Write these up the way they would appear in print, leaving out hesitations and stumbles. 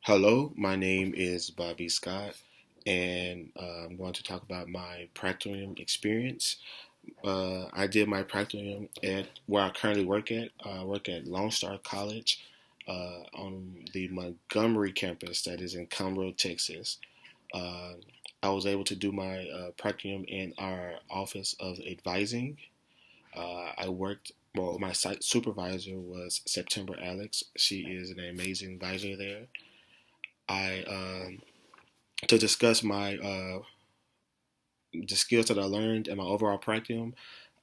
Hello, my name is Bobby Scott, and I'm going to talk about my Practium experience. I did my Practium at where I currently work at. I work at Lone Star College on the Montgomery campus that is in Conroe, Texas. Uh, I was able to do my Practium in our Office of Advising. My site supervisor was September Alex. She is an amazing advisor there. I to discuss my the skills that I learned in my overall practicum.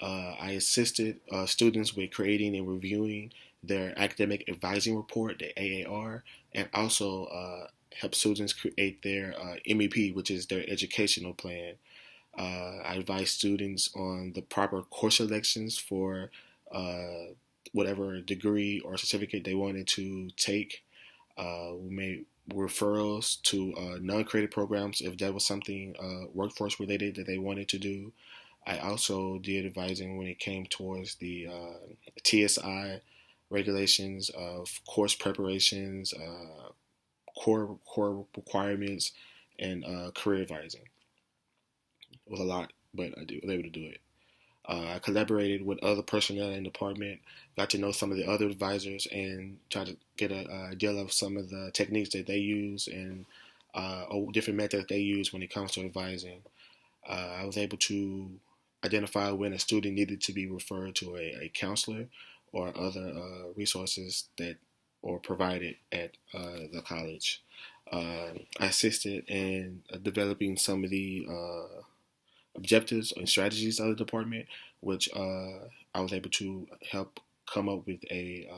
I assisted students with creating and reviewing their academic advising report, the AAR, and also help students create their MEP, which is their educational plan. I advise students on the proper course selections for whatever degree or certificate they wanted to take. We made referrals to non-credit programs if that was something workforce related that they wanted to do. I also did advising when it came towards the TSI regulations of course preparations, core requirements, and career advising. It was a lot, but was able to do it. I collaborated with other personnel in the department, got to know some of the other advisors, and tried to get a idea of some of the techniques that they use and different methods they use when it comes to advising. I was able to identify when a student needed to be referred to a counselor or other resources that or provided at the college. I assisted in developing some of the objectives and strategies of the department, which I was able to help come up with a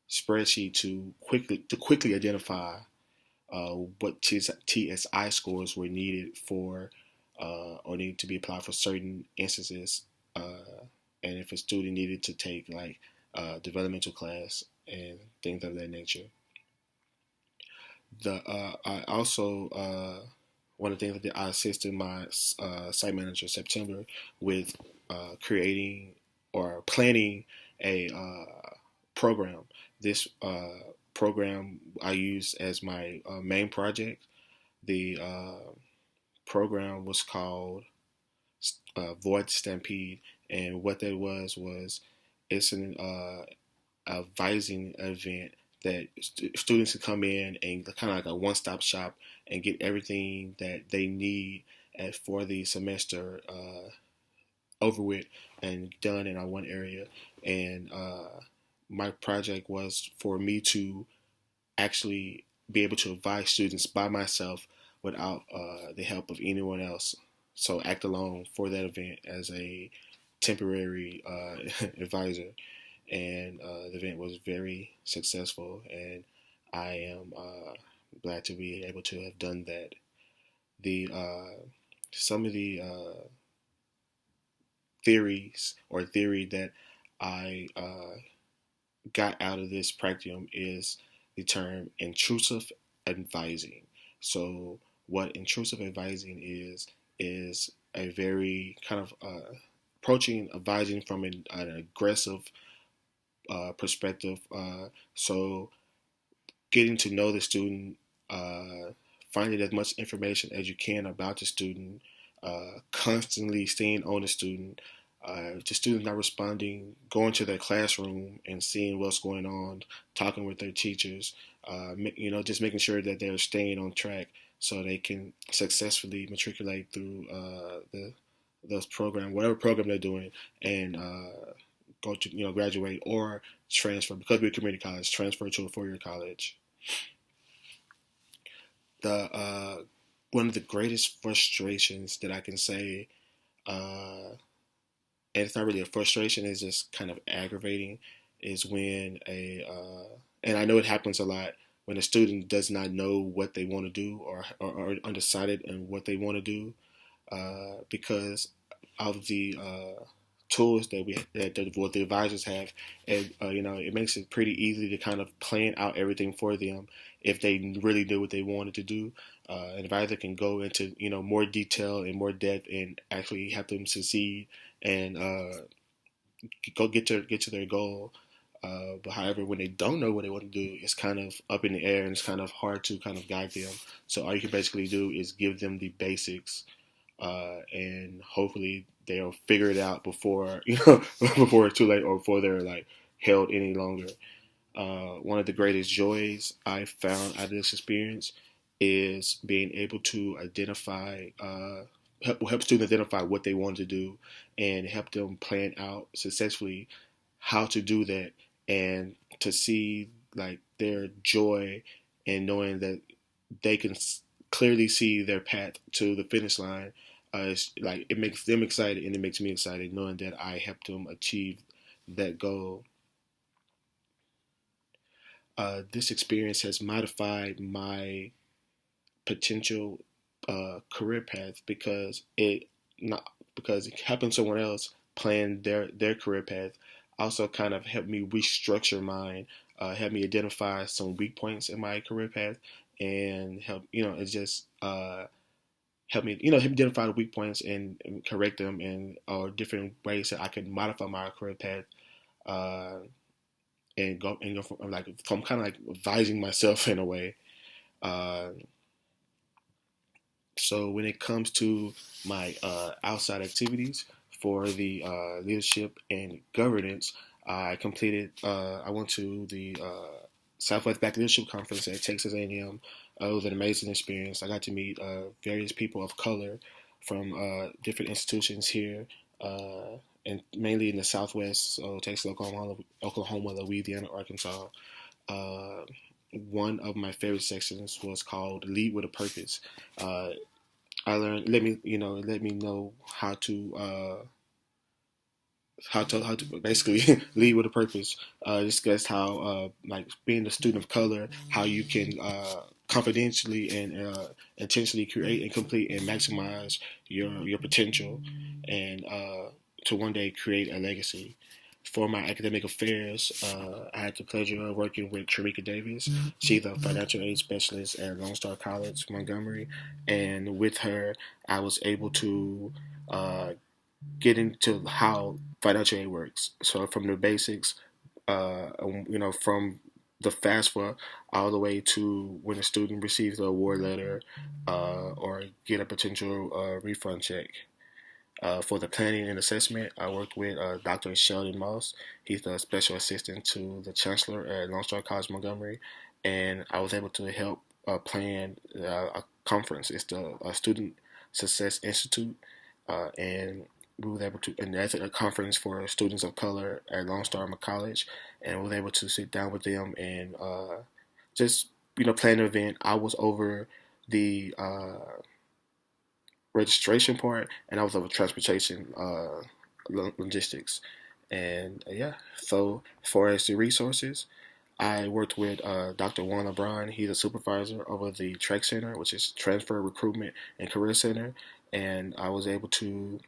spreadsheet to quickly identify what TSI scores were needed for or needed to be applied for certain instances, and if a student needed to take like developmental class and things of that nature. I also one of the things that I assisted my site manager September with creating or planning a program. This program I used as my main project. The program was called Void Stampede, and what that was it's an advising event that students can come in and kind of like a one-stop shop and get everything that they need for the semester over with and done in our one area. And my project was for me to actually be able to advise students by myself without the help of anyone else. So act alone for that event as a temporary advisor, and the event was very successful, and I am glad to be able to have done that. The Some of the theory that I got out of this practicum is the term intrusive advising. So what intrusive advising is a very kind of approaching advising from an aggressive perspective. So getting to know the student, finding as much information as you can about the student, constantly staying on the students not responding, going to their classroom and seeing what's going on, talking with their teachers, just making sure that they're staying on track so they can successfully matriculate through those program, whatever program they're doing, and go to graduate or transfer, because we're a community college, transfer to a four-year college. The One of the greatest frustrations that I can say, and it's not really a frustration, it's just kind of aggravating, is when and I know it happens a lot, when a student does not know what they want to do or undecided in what they want to do, because of the tools what the advisors have, and it makes it pretty easy to kind of plan out everything for them if they really knew what they wanted to do. An advisor can go into more detail and more depth and actually have them succeed and go get to their goal. But however, when they don't know what they want to do, it's kind of up in the air and it's kind of hard to kind of guide them. So all you can basically do is give them the basics, and hopefully they'll figure it out before before it's too late or before they're like held any longer. One of the greatest joys I found out of this experience is being able to identify, help students identify what they want to do and help them plan out successfully how to do that, and to see like their joy and knowing that they can clearly see their path to the finish line. It's like it makes them excited and it makes me excited knowing that I helped them achieve that goal. This experience has modified my potential career path not because helping someone else plan their career path also kind of helped me restructure mine, helped me identify some weak points in my career path, and help it just help me identify the weak points and correct them, and or different ways that I can modify my career path. Uh, and go from, like I'm kind of like advising myself in a way. Uh, so when it comes to my outside activities for the leadership and governance, I went to the Southwest Black Leadership Conference at Texas A&M. It was an amazing experience. I got to meet various people of color from different institutions here, and mainly in the Southwest, so Texas, Oklahoma, Louisiana, Arkansas. Uh, One of my favorite sections was called "Lead with a Purpose." Uh, I learned let me know how to basically lead with a purpose. Discussed how like being a student of color, how you can confidentially and intentionally create and complete and maximize your potential, and to one day create a legacy. For my academic affairs, I had the pleasure of working with Sharika Davis. She's a financial aid specialist at Lone Star College, Montgomery, and with her, I was able to uh, get into how financial aid works. So from the basics, from the FAFSA all the way to when a student receives the award letter, or get a potential refund check. For the planning and assessment, I worked with Dr. Sheldon Moss. He's the special assistant to the chancellor at Lone Star College Montgomery, and I was able to help plan a conference. It's the Student Success Institute, and we were able to, and that's a conference for students of color at Lone Star College, and we were able to sit down with them and just plan an event. I was over the registration part, and I was over transportation logistics. And yeah, so as far as the resources, I worked with Dr. Juan LeBron. He's a supervisor over the TREC Center, which is Transfer Recruitment and Career Center, and I was able to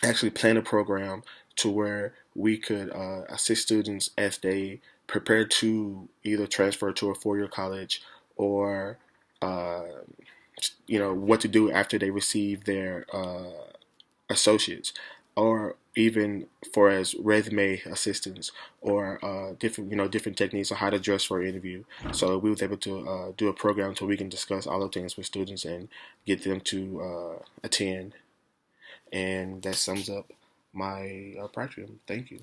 actually plan a program to where we could assist students as they prepare to either transfer to a four-year college or uh, what to do after they receive their associates, or even for as resume assistance or different techniques on how to dress for an interview. So we was able to do a program so we can discuss all the things with students and get them to attend. And that sums up my Practium. Thank you.